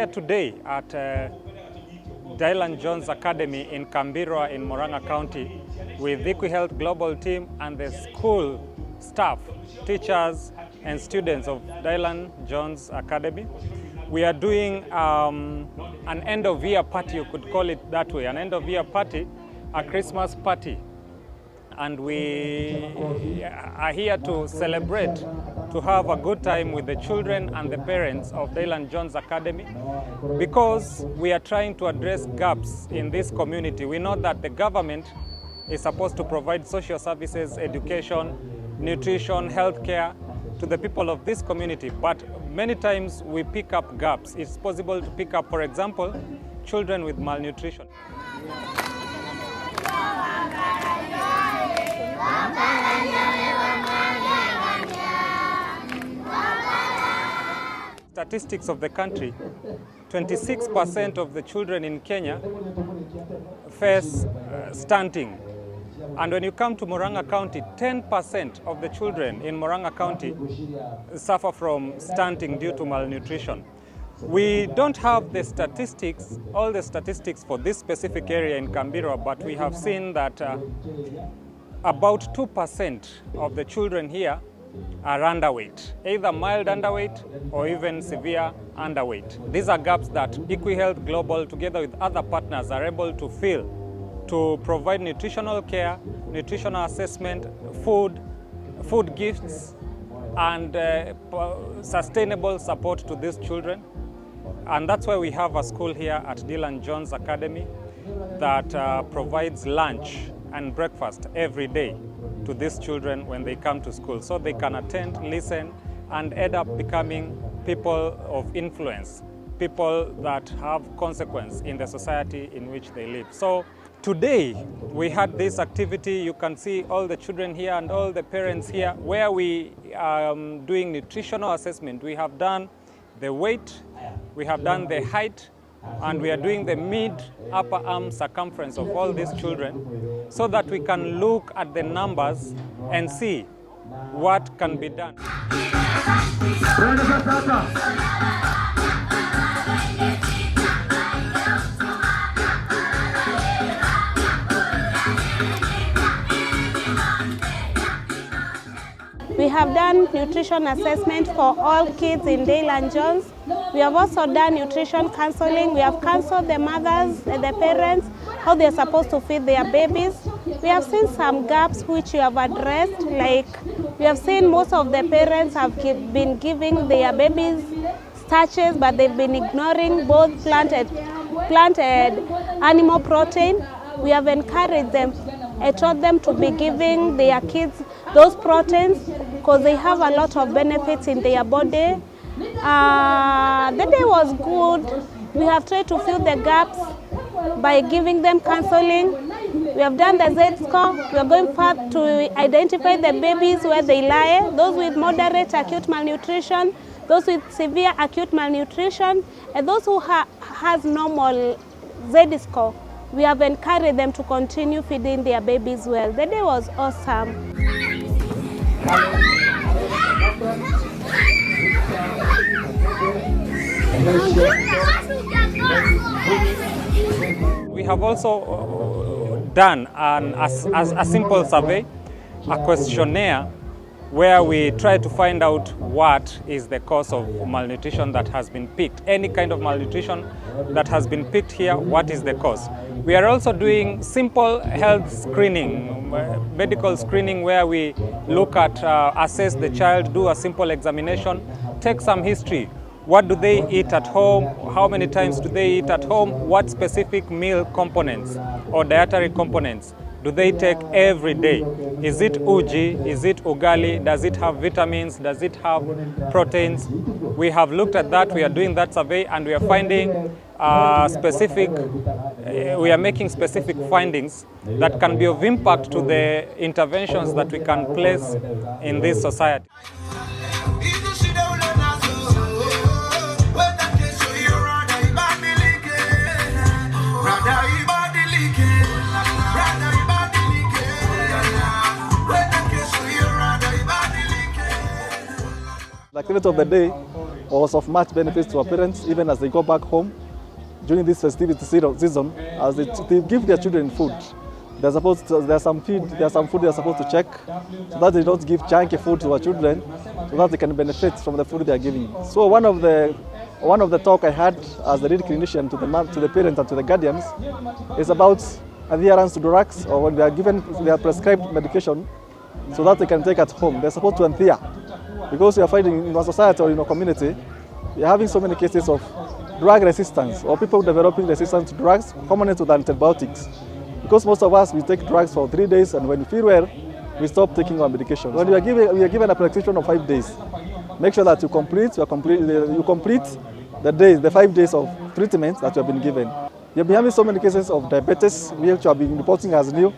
here today at Dylan Jones Academy in Kambirwa in Murang'a County with EquiHealth Global Team and the school staff, teachers and students of Dylan Jones Academy. We are doing an end of year party, you could call it that way, an end of year party, a Christmas party. And we are here to celebrate, to have a good time with the children and the parents of Dylan Jones Academy, because we are trying to address gaps in this community. We know that the government is supposed to provide social services, education, nutrition, healthcare to the people of this community, but many times we pick up gaps. It's possible to pick up, for example, children with malnutrition. Statistics of the country, 26% of the children in Kenya face stunting. And when you come to Murang'a County, 10% of the children in Murang'a County suffer from stunting due to malnutrition. We don't have the statistics, all the statistics for this specific area in Kambirwa, but we have seen that about 2% of the children here are underweight, either mild underweight or even severe underweight. These are gaps that EquiHealth Global, together with other partners, are able to fill to provide nutritional care, nutritional assessment, food gifts, and sustainable support to these children. And that's why we have a school here at Dylan Jones Academy that provides lunch and breakfast every day to these children when they come to school, so they can attend, listen, and end up becoming people of influence, people that have consequence in the society in which they live. So today we had this activity. You can see all the children here and all the parents here, where we are doing nutritional assessment. We have done the weight, we have done the height, and we are doing the mid-upper arm circumference of all these children, so that we can look at the numbers and see what can be done. We have done nutrition assessment for all kids in Dylan Jones. We have also done nutrition counseling. We have counseled the mothers and the parents how they are supposed to feed their babies. We have seen some gaps which we have addressed, like we have seen most of the parents have been giving their babies starches, but they've been ignoring both plant and animal protein. We have encouraged them and taught them to be giving their kids those proteins because they have a lot of benefits in their body. The day was good. We have tried to fill the gaps by giving them counseling. We have done the Z-score. We are going further to identify the babies where they lie, those with moderate acute malnutrition, those with severe acute malnutrition, and those who has normal Z-score. We have encouraged them to continue feeding their babies well. The day was awesome. We have also done a simple survey, a questionnaire, where we try to find out what is the cause of malnutrition that has been picked. Any kind of malnutrition that has been picked here, what is the cause? We are also doing simple health screening, medical screening, where we look at, assess the child, do a simple examination, take some history. What do they eat at home? How many times do they eat at home? What specific meal components or dietary components do they take every day? Is it uji? Is it ugali? Does it have vitamins? Does it have proteins? We have looked at that. We are doing that survey, and we are finding we are making specific findings that can be of impact to the interventions that we can place in this society. The activity of the day was of much benefit to our parents, even as they go back home during this festivity season, as they give their children food. There's some food they're supposed to check, so that they don't give junky food to our children, so that they can benefit from the food they are giving. So one of the talk I had as the lead clinician to the parents and to the guardians is about adherence to drugs, or when they are given their prescribed medication, so that they can take at home. They're supposed to adhere, because we are finding in our society or in our community, we are having so many cases of drug resistance, or people developing resistance to drugs, commonly to the antibiotics. Because most of us, we take drugs for 3 days, and when we feel well, we stop taking our medication. When we are given a prescription of 5 days, make sure that you complete the 5 days of treatment that you have been given. You've been having so many cases of diabetes, which you have been reporting as new.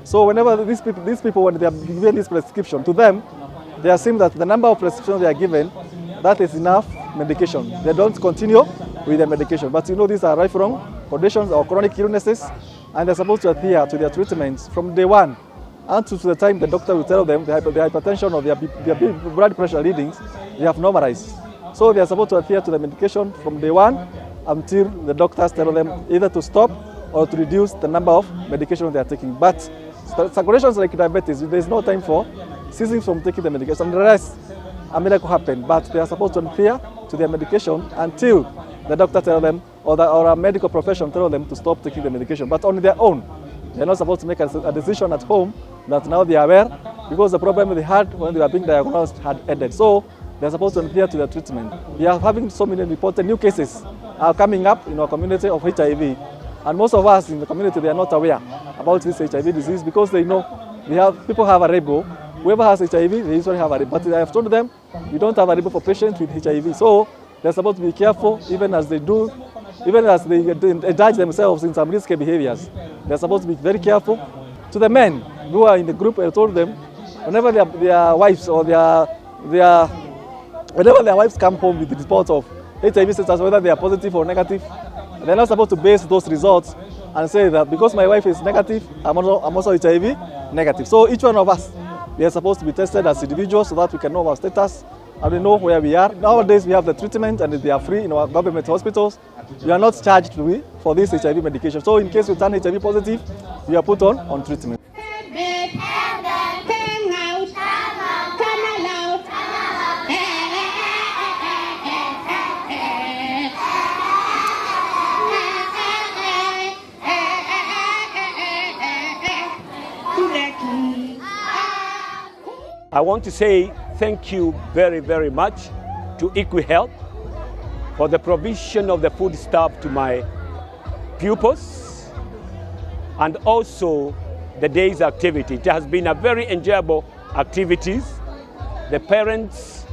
So whenever these people, when they are given this prescription, to them, they assume that the number of prescriptions they are given, that is enough medication. They don't continue with the medication. But you know, these are lifelong conditions or chronic illnesses, and they're supposed to adhere to their treatments from day one until to the time the doctor will tell them the hypertension or their blood pressure readings, they have normalized. So they are supposed to adhere to the medication from day one until the doctors tell them either to stop or to reduce the number of medication they are taking. But conditions like diabetes, there is no time for ceasing from taking the medication. Unless a miracle happen, but they are supposed to adhere to their medication until the doctor tells them or a medical profession tells them to stop taking the medication. But on their own, they are not supposed to make a decision at home that now they are aware, because the problem they had when they were being diagnosed had ended. So they are supposed to adhere to their treatment. We are having so many reported new cases are coming up in our community of HIV. And most of us in the community, they are not aware about this HIV disease, because they know people have a label. Whoever has HIV, they usually have a label. But I have told them, we don't have a label for patients with HIV. So they're supposed to be careful, even as they indulge themselves in some risky behaviors. They're supposed to be very careful. To the men who are in the group, I told them, whenever their wives or whenever their wives come home with the reports of HIV status, whether they are positive or negative, they're not supposed to base those results and say that because my wife is negative, I'm also HIV negative. So each one of us, we are supposed to be tested as individuals so that we can know our status and we know where we are. Nowadays we have the treatment and they are free in our government hospitals. We are not charged for this HIV medication. So in case you turn HIV positive, you are put on treatment. I want to say thank you very, very much to EquiHealth for the provision of the food stuff to my pupils and also the day's activity. It has been a very enjoyable activities. The parents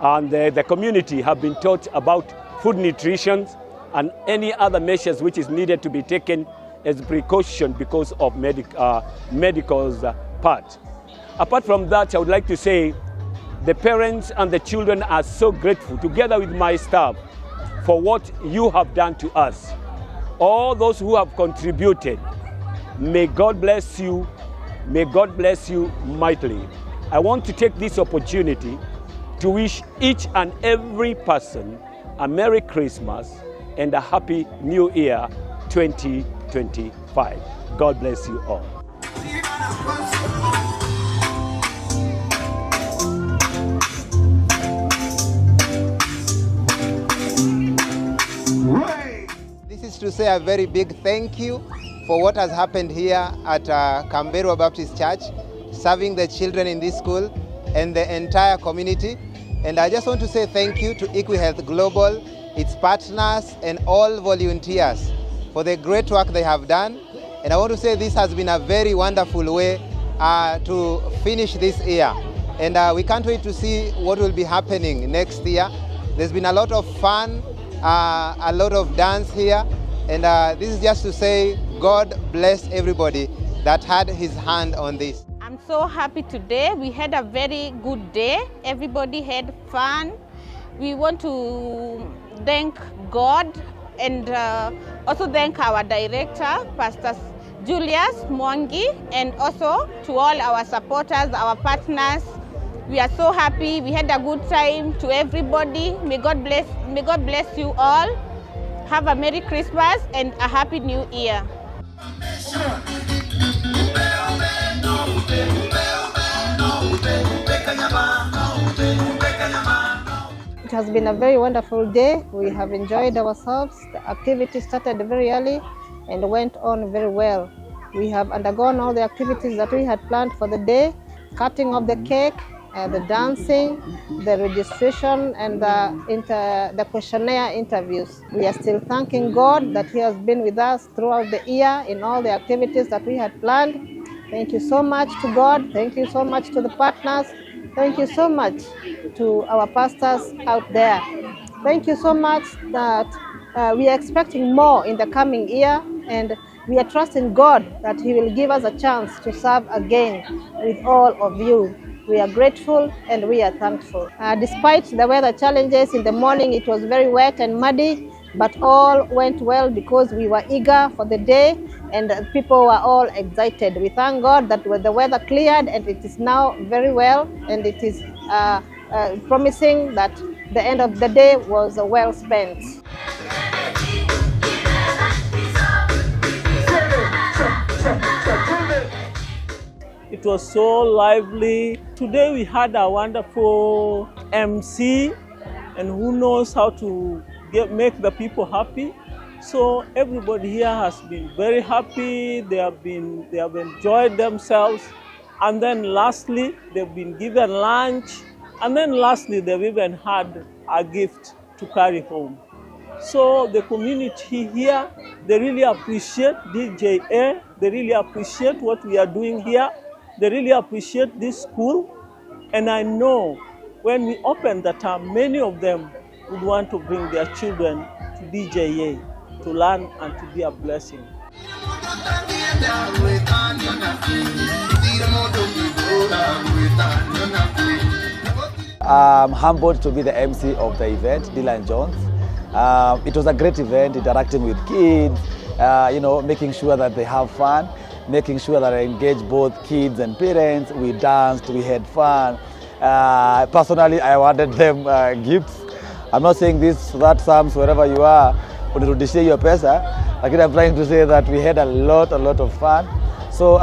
and the community have been taught about food nutrition and any other measures which is needed to be taken as precaution because of medical's part. Apart from that, I would like to say the parents and the children are so grateful, together with my staff, for what you have done to us. All those who have contributed, may God bless you. May God bless you mightily. I want to take this opportunity to wish each and every person a Merry Christmas and a Happy New Year 2025. God bless you all. This is to say a very big thank you for what has happened here at Kambirwa Baptist Church, serving the children in this school and the entire community. And I just want to say thank you to EquiHealth Global, its partners and all volunteers for the great work they have done. And I want to say this has been a very wonderful way to finish this year. And we can't wait to see what will be happening next year. There's been a lot of fun, a lot of dance here. And this is just to say God bless everybody that had his hand on this. I'm so happy today. We had a very good day. Everybody had fun. We want to thank God and also thank our director, Pastor Julius Mwangi, and also to all our supporters, our partners, We are so happy. We had a good time. To everybody, may God bless you all. Have a Merry Christmas and a Happy New Year. It has been a very wonderful day. We have enjoyed ourselves. The activity started very early and went on very well. We have undergone all the activities that we had planned for the day, cutting of the cake, the dancing, the registration, and the questionnaire interviews. We are still thanking God that He has been with us throughout the year in all the activities that we had planned. Thank you so much to God. Thank you so much to the partners. Thank you so much to our pastors out there. Thank you so much that we are expecting more in the coming year, and we are trusting God that He will give us a chance to serve again with all of you. We are grateful and we are thankful. Despite the weather challenges, in the morning it was very wet and muddy, but all went well because we were eager for the day and people were all excited. We thank God that the weather cleared and it is now very well, and it is promising that the end of the day was well spent. It was so lively. Today we had a wonderful MC, and who knows how to make the people happy. So everybody here has been very happy. They have enjoyed themselves. And then lastly, they've been given lunch. And then lastly, they've even had a gift to carry home. So the community here, they really appreciate DJA. They really appreciate what we are doing here. They really appreciate this school. And I know when we open the term, many of them would want to bring their children to DJA to learn and to be a blessing. I'm humbled to be the MC of the event, Dylan Jones. It was a great event, interacting with kids, making sure that they have fun, making sure that I engage both kids and parents. We danced, we had fun. Personally, I wanted them gifts. I'm not saying this, that, Psalms, wherever you are, unirudishie your pesa. Lakini I'm trying to say that we had a lot of fun. So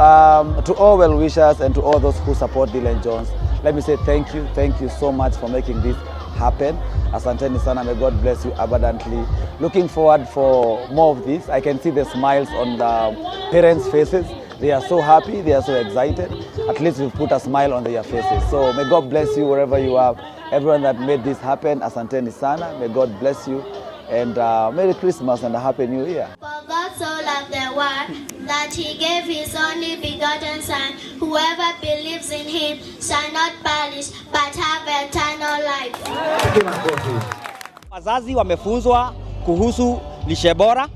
to all well-wishers and to all those who support Dylan Jones, let me say thank you so much for making this happen. Asanteni sana, may God bless you abundantly. Looking forward for more of this. I can see the smiles on the parents' faces. They are so happy, they are so excited. At least we've put a smile on their faces. So may God bless you wherever you are. Everyone that made this happen, asanteni sana. May God bless you. And Merry Christmas and a Happy New Year. For God so loved the world that He gave His only begotten Son. Whoever believes in Him shall not perish but have eternal life. Wazazi wamefunzwa kuhusu lishe bora,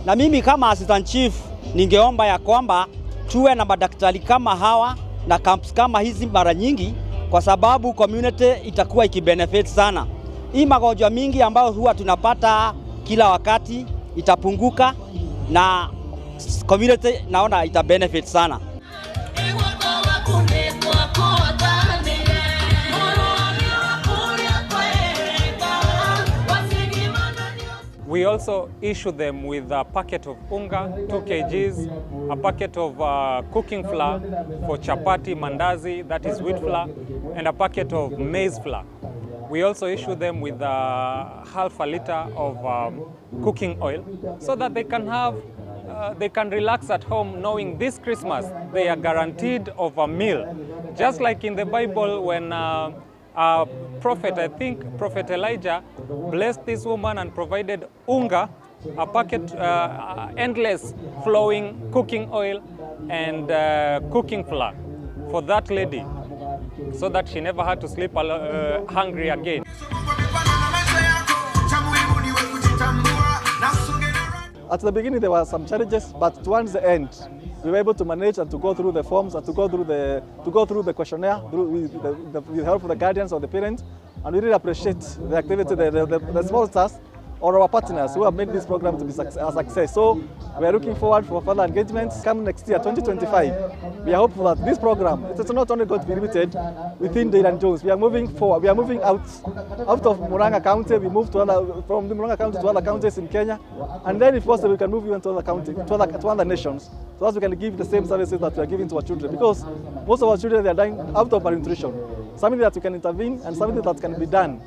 na mimi kama assistant chief ningeomba ya kwamba tuwe na madaktari kama hawa na camps kama hizi mara nyingi, kwa sababu community itakuwa ikibenefit sana. Hii magonjwa mingi ambayo huwa tunapata kila wakati itapunguka na community naona itabenefit sana. We also issue them with a packet of unga, 2 kgs, a packet of cooking flour for chapati, mandazi, that is wheat flour, and a packet of maize flour. We also issue them with half a liter of cooking oil so that they can have, they can relax at home knowing this Christmas they are guaranteed of a meal. Just like in the Bible when prophet, I think Prophet Elijah, blessed this woman and provided unga, a packet, endless flowing cooking oil and cooking flour for that lady, so that she never had to sleep hungry again. At the beginning there were some challenges, but towards the end we were able to manage and to go through the forms and to go through the questionnaire with the help of the guardians or the parents, and we really appreciate the activity, the small tasks or our partners who have made this program to be a success. So we are looking forward for further engagements. Come next year, 2025, we are hopeful that this program, it's not only going to be limited within Dale and Jones. We are moving forward. We are moving out of Murang'a County. We move from the Murang'a County to other counties in Kenya, and then if possible, we can move even to other counties, to other nations, so that we can give the same services that we are giving to our children. Because most of our children, they are dying out of malnutrition. Something that we can intervene and something that can be done